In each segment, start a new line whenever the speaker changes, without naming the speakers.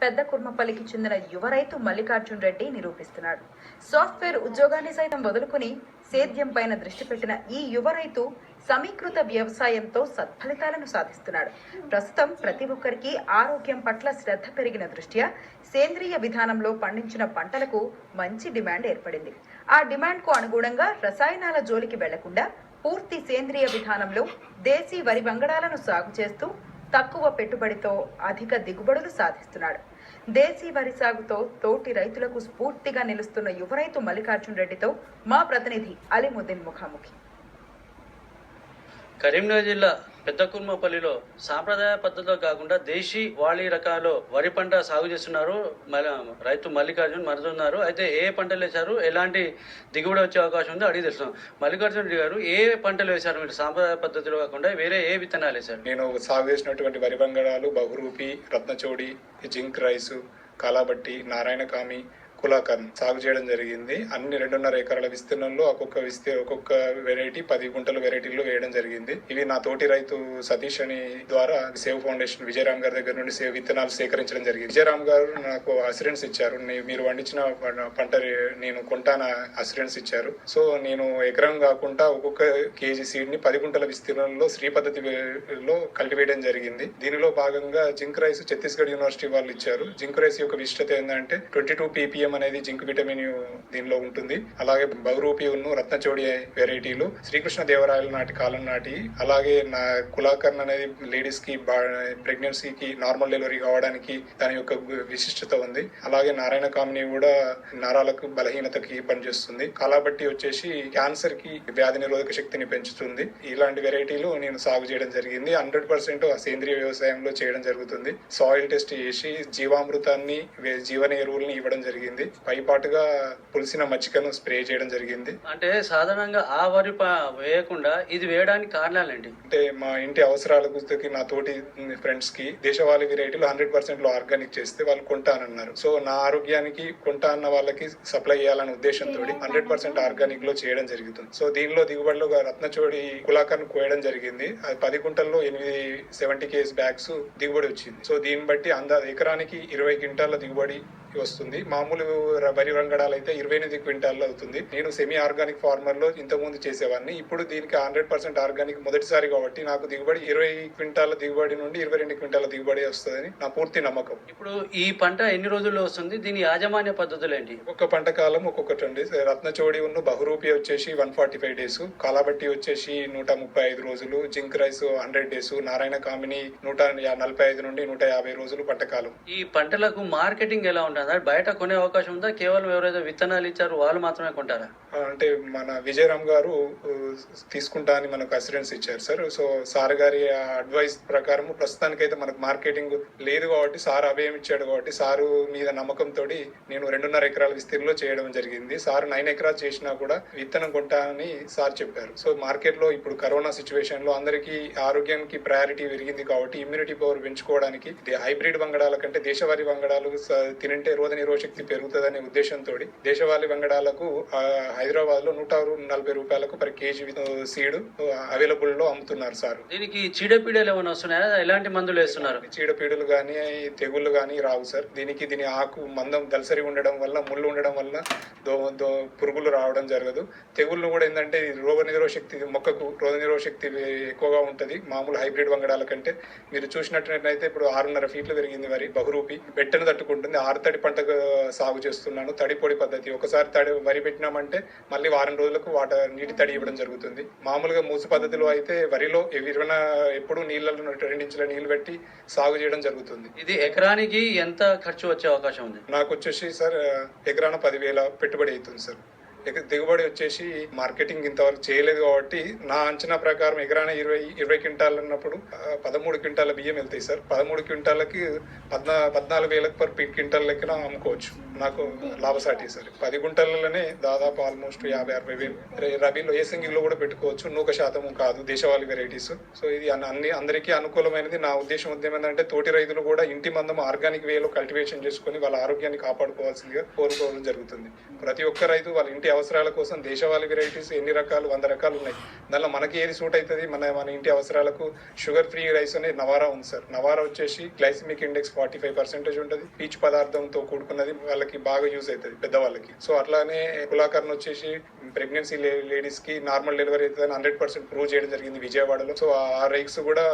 పెద్ద కుర్మపల్లికి చెందిన యువ రైతు మల్లికార్జున్ రెడ్డి నిరూపిస్తున్నాడు. సాఫ్ట్వేర్ ఉద్యోగాన్ని సైతం వదులుకుని సేద్యం పైన దృష్టి పెట్టిన ఈ యువ రైతు సమీకృత వ్యవసాయంతో సత్ఫలితాలను సాధిస్తున్నాడు. ప్రస్తుతం ప్రతి ఒక్కరికి ఆరోగ్యం పట్ల శ్రద్ధ పెరిగిన దృష్ట్యా సేంద్రియ విధానంలో పండించిన పంటలకు మంచి డిమాండ్ ఏర్పడింది. ఆ డిమాండ్ కు అనుగుణంగా రసాయనాల జోలికి వెళ్లకుండా పూర్తి సేంద్రియ విధానంలో దేశీ వరి వంగడాలను సాగు చేస్తూ తక్కువ పెట్టుబడితో అధిక దిగుబడులు సాధిస్తున్నాడు. దేశీ వరి సాగుతో తోటి రైతులకు స్ఫూర్తిగా నిలుస్తున్న యువ రైతు మల్లికార్జున్ రెడ్డితో మా ప్రతినిధి అలీముద్దీన్ ముఖాముఖి.
కరీంనగర్ జిల్లా పెద్ద కుర్మపల్లిలో సాంప్రదాయ పద్ధతిలో కాకుండా దేశీ వాళీ రకాలు వరి పంట సాగు చేస్తున్నారు. రైతు మల్లికార్జున్ మరుతున్నారు. అయితే ఏ పంటలు వేశారు, ఎలాంటి దిగుబడి వచ్చే అవకాశం ఉందో అడిగి తెలుస్తున్నాం. మల్లికార్జున్ రెడ్డి గారు, ఏ పంటలు వేశారు మీరు సాంప్రదాయ పద్ధతిలో కాకుండా వేరే ఏ విత్తనాలు వేశారు?
నేను సాగు చేసినటువంటి వరి వంగడాలు బహురూపి, రత్నచోడి, జింక్ రైస్, కాలాబట్టి, నారాయణకామి, కులాకర్న్ సాగు చేయడం జరిగింది. అన్ని 2.5 ఎకరాల విస్తీర్ణంలో ఒక్కొక్క వెరైటీ 10 గుంటల వెరైటీల్లో వేయడం జరిగింది. ఇవి నా తోటి రైతు సతీష్ అని ద్వారా సేవ్ ఫౌండేషన్ విజయరామ్ గారి దగ్గర నుండి విత్తనాలు సేకరించడం జరిగింది. విజయరామ్ గారు నాకు అసిరెన్స్ ఇచ్చారు. మీరు పండించిన పంట నేను కొంటాన అసిరెన్స్ ఇచ్చారు. సో నేను ఎకరం కాకుండా ఒక్కొక్క కేజీ సీడ్ ని 10 గుంటల విస్తీర్ణంలో శ్రీ పద్ధతిలో కల్టివేయడం జరిగింది. దీనిలో భాగంగా జింక్ రైస్ ఛత్తీస్గఢ్ యూనివర్సిటీ వాళ్ళు ఇచ్చారు. జింక్ రైస్ యొక్క విశిష్టత ఏంటంటే 22 ppm అనేది జింక్ విటమిన్ దీనిలో ఉంటుంది. అలాగే బహురూపి రత్నచోడి వెరైటీలు శ్రీకృష్ణ దేవరాయల నాటి కాలం నాటి, అలాగే నా కులాకర్న్ అనేది లేడీస్ కి ప్రెగ్నెన్సీకి నార్మల్ డెలివరీ కావడానికి దాని యొక్క విశిష్టత ఉంది. అలాగే నారాయణ కామిని కూడా నరాలకు బలహీనతకి పనిచేస్తుంది. కాలాబట్టి వచ్చేసి క్యాన్సర్ కి వ్యాధి నిరోధక శక్తిని పెంచుతుంది. ఇలాంటి వెరైటీలు నేను సాగు చేయడం జరిగింది. 100% సేంద్రియ వ్యవసాయంలో చేయడం జరుగుతుంది. సాయిల్ టెస్ట్ చేసి జీవామృతాన్ని, జీవన ఎరువుల్ని ఇవ్వడం జరిగింది. పైపాటుగా పులిసిన మచ్చికను స్ప్రే చేయడం జరిగింది.
అంటే సాధారణంగా ఆ వరి వేయకుండా ఇది వేయడానికి కారణాలేంటి?
అంటే మా ఇంటి అవసరాలకు నా తోటి ఫ్రెండ్స్ కి దేశవాళీ వెరైటీలు 100% లో ఆర్గానిక్ చేస్తే వాళ్ళు కొంటానన్నారు. సో నా ఆరోగ్యానికి కొంటా అన్న వాళ్ళకి సప్లై చేయాలనే ఉద్దేశంతో 100% ఆర్గానిక్ లో చేయడం జరుగుతుంది. సో దీనిలో దిగుబడిలో రత్నచోడి కులాకర్ను కోయడం జరిగింది. అది 10 గుంటల్లో 70 kg బ్యాగ్స్ దిగుబడి వచ్చింది. సో దీన్ని బట్టి ఎకరానికి 20 క్వింటాల దిగుబడి వస్తుంది. మామూలు వరి రంగడాలు అయితే 28 క్వింటాల్లో అవుతుంది. నేను సెమీ ఆర్గానిక్ ఫార్మర్ లో ఇంతకుముందు చేసేవాడిని. ఇప్పుడు దీనికి 100% ఆర్గానిక్ మొదటిసారి కాబట్టి నాకు దిగుబడి 20 క్వింటాల దిగుబడి నుండి 22 క్వింటాల దిగుబడి వస్తుందని నా పూర్తి నమ్మకం.
ఇప్పుడు ఈ పంట ఎన్ని రోజుల్లో వస్తుంది? దీని యాజమాన్య పద్ధతులు ఏంటి?
ఒక్క పంట కాలం ఒక్కొక్కటి అండి. రత్నచోడి బహురూపి వచ్చేసి 145 డేస్, కాలాబట్టి వచ్చేసి 135 రోజులు, జింక్ రైస్ 100 డేస్, నారాయణ కామిని 145 నుండి 150 రోజులు పంట కాలం.
ఈ పంటలకు మార్కెటింగ్ ఎలా ఉంటుంది? బయట కొనే అవకాశం ఉందా? కేవలం ఎవరైతే విత్తనాలు ఇచ్చారు వాళ్ళు మాత్రమే కొంటారా?
అంటే మన విజయరామ్ గారు తీసుకుంటా అని మనకు అసిరెన్స్ ఇచ్చారు సార్. సో సార్ గారి అడ్వైస్ ప్రకారం ప్రస్తుతానికైతే మనకు మార్కెటింగ్ లేదు కాబట్టి సార్ అభయం ఇచ్చాడు కాబట్టి సారు మీద నమ్మకంతో నేను 2.5 ఎకరాల విస్తీర్ణంలో చేయడం జరిగింది. సార్ 9 ఎకరాలు చేసినా కూడా విత్తనం కొంటా అని సార్ చెప్పారు. సో మార్కెట్ లో ఇప్పుడు కరోనా సిచ్యువేషన్ లో అందరికీ ఆరోగ్యానికి ప్రయారిటీ పెరిగింది కాబట్టి ఇమ్యూనిటీ పవర్ పెంచుకోవడానికి హైబ్రిడ్ వంగడాల కంటే దేశవాళీ వంగడాలు తినంటే రోగ నిరోధక శక్తి పెరుగుతుందనే ఉద్దేశంతో దేశవాళీ వంగడాలకు హైదరాబాద్ లో 140 రూపాయలకు పర్ కేజీ సీడ్ అవైలబుల్ లో అమ్ముతున్నారు సార్.
దీనికి చీడపీడలు ఏమైనా వస్తున్నాయా? ఎలాంటి మందులు వేస్తున్నారు?
చీడపీడలు గానీ తెగుళ్లు గానీ రావు సార్. దీని ఆకు మందం దలసరి ఉండడం వల్ల, ముళ్ళు ఉండడం వల్ల పురుగులు రావడం జరగదు. తెగుళ్ళు కూడా ఏంటంటే రోగ నిరోధక శక్తి, మొక్కకు రోగ నిరోధక శక్తి ఎక్కువగా ఉంటది మామూలు హైబ్రిడ్ వంగడాల కంటే. మీరు చూసినట్లయితే ఇప్పుడు 6.5 ఫీట్లు పెరిగింది వరి బహురూపి, బెట్టను తట్టుకుంటుంది. 6 తడి పంట సాగు చేస్తున్నాను. తడి పొడి పద్ధతి. ఒకసారి వరి పెట్టినామంటే మళ్ళీ వారం రోజులకు నీటి తడి ఇవ్వడం జరుగుతుంది. మామూలుగా మూసు పద్ధతిలో అయితే వరిలో ఎప్పుడు నీళ్లలో 2 ఇంచుల నీళ్లు పెట్టి సాగు చేయడం జరుగుతుంది.
ఇది ఎకరానికి ఎంత ఖర్చు వచ్చే అవకాశం ఉంది?
నాకు వచ్చేసి సార్ ఎకరాన 10,000 పెట్టుబడి అవుతుంది సార్. దిగుబడి వచ్చేసి మార్కెటింగ్ ఇంతవరకు చేయలేదు కాబట్టి నా అంచనా ప్రకారం ఎకరాన 20 క్వింటాలు అన్నప్పుడు 13 క్వింటాల బియ్యం వెళ్తాయి సార్. 13 క్వింటాలకి 14,000 పర్ క్వింటాల్ లెక్కన అమ్ముకోవచ్చు. నాకు లాభసాటి సార్. 10 గుంటలలోనే దాదాపు ఆల్మోస్ట్ 50-60 వేలు. రబీలో ఏసంగిలో కూడా పెట్టుకోవచ్చు. 100% కాదు దేశవాళీ వెరైటీస్. సో ఇది అందరికీ అనుకూలమైనది. నా ఉద్దేశం ఏంటంటే తోటి రైతులు కూడా ఇంటి మందం ఆర్గానిక్ వేలో కల్టివేషన్ చేసుకుని వాళ్ళ ఆరోగ్యాన్ని కాపాడుకోవాల్సిందిగా కోరుకోవడం జరుగుతుంది. ప్రతి ఒక్క రైతు వాళ్ళ ఇంటి అవసరాల కోసం దేశవాళీ వెరైటీస్ ఎన్ని రకాలు 100 రకాలు ఉన్నాయి. దానిలో మనకి ఏది సూట్ అవుతుంది, మన ఇంటి అవసరాలకు షుగర్ ఫ్రీ రైస్ అనేది నవారా ఉంది సార్. నవారా వచ్చేసి గ్లైసిమిక్ ఇండెక్స్ 45% ఉంటుంది. పీచు పదార్థంతో కూడుకున్నది, వాళ్ళకి బాగా యూజ్ అవుతుంది పెద్దవాళ్ళకి. సో అట్లానే కులాకర్న్ వచ్చేసి ప్రెగ్నెన్సీ లేడీస్ కి నార్మల్ డెలివరీ అవుతుందని 100% ప్రూవ్ చేయడం జరిగింది విజయవాడలో. సో ఆ రైక్స్ కూడా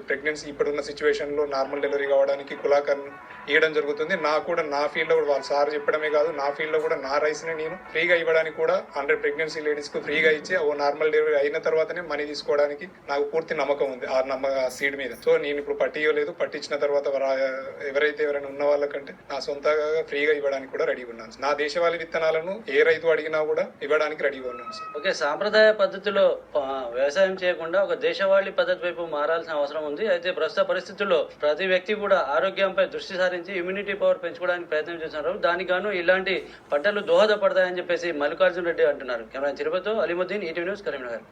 ప్రెగ్నెన్సీ ఇప్పుడున్న సిచ్యువేషన్ లో నార్మల్ డెలివరీ కావడానికి కులాకర్న్ ఇవ్వడం జరుగుతుంది. నా ఫీల్డ్ లో కూడా వాళ్ళ సార్ చెప్పడమే కాదు, నా ఫీల్డ్ లో కూడా నా రైస్ ని నేను ఫ్రీగా ఇవ్వడానికి కూడా 100 ప్రెగ్నెన్సీ లేడీస్ కు ఫ్రీగా ఇచ్చి ఓ నార్మల్ డెలివరీ అయిన తర్వాతనే మనీ తీసుకోవడానికి నాకు పూర్తి నమ్మకం ఉంది ఆ సీడ్ మీద. సో నేను ఇప్పుడు పట్టియలేదు, పట్టించిన తర్వాత ఎవరైనా ఉన్న వాళ్ళకంటే నా సొంతగా ఫ్రీగా ఇవ్వడానికి కూడా రెడీగా ఉన్నాను. నా దేశవాళీ విత్తనాలను ఏ రైతు అడిగినా కూడా ఇవ్వడానికి రెడీగా ఉన్నాను సార్.
ఓకే, సాంప్రదాయ పద్ధతిలో వ్యవసాయం చేయకుండా ఒక దేశవాళీ పద్ధతి వైపు మారాల్సిన అవసరం ఉంది. అయితే ప్రస్తుత పరిస్థితుల్లో ప్రతి వ్యక్తి కూడా ఆరోగ్యంపై దృష్టి సారించి ఇమ్యూనిటీ పవర్ పెంచుకోవడానికి ప్రయత్నం చేస్తున్నారు. దానికి గాను ఇలాంటి పంటలు దోహదపడతాయని చెప్పేసి మల్లికార్జున రెడ్డి అంటున్నారు. కెమెరా తిరుపతితో అలీముద్దీన్, ఈటీవీ న్యూస్, కరీంనగర్.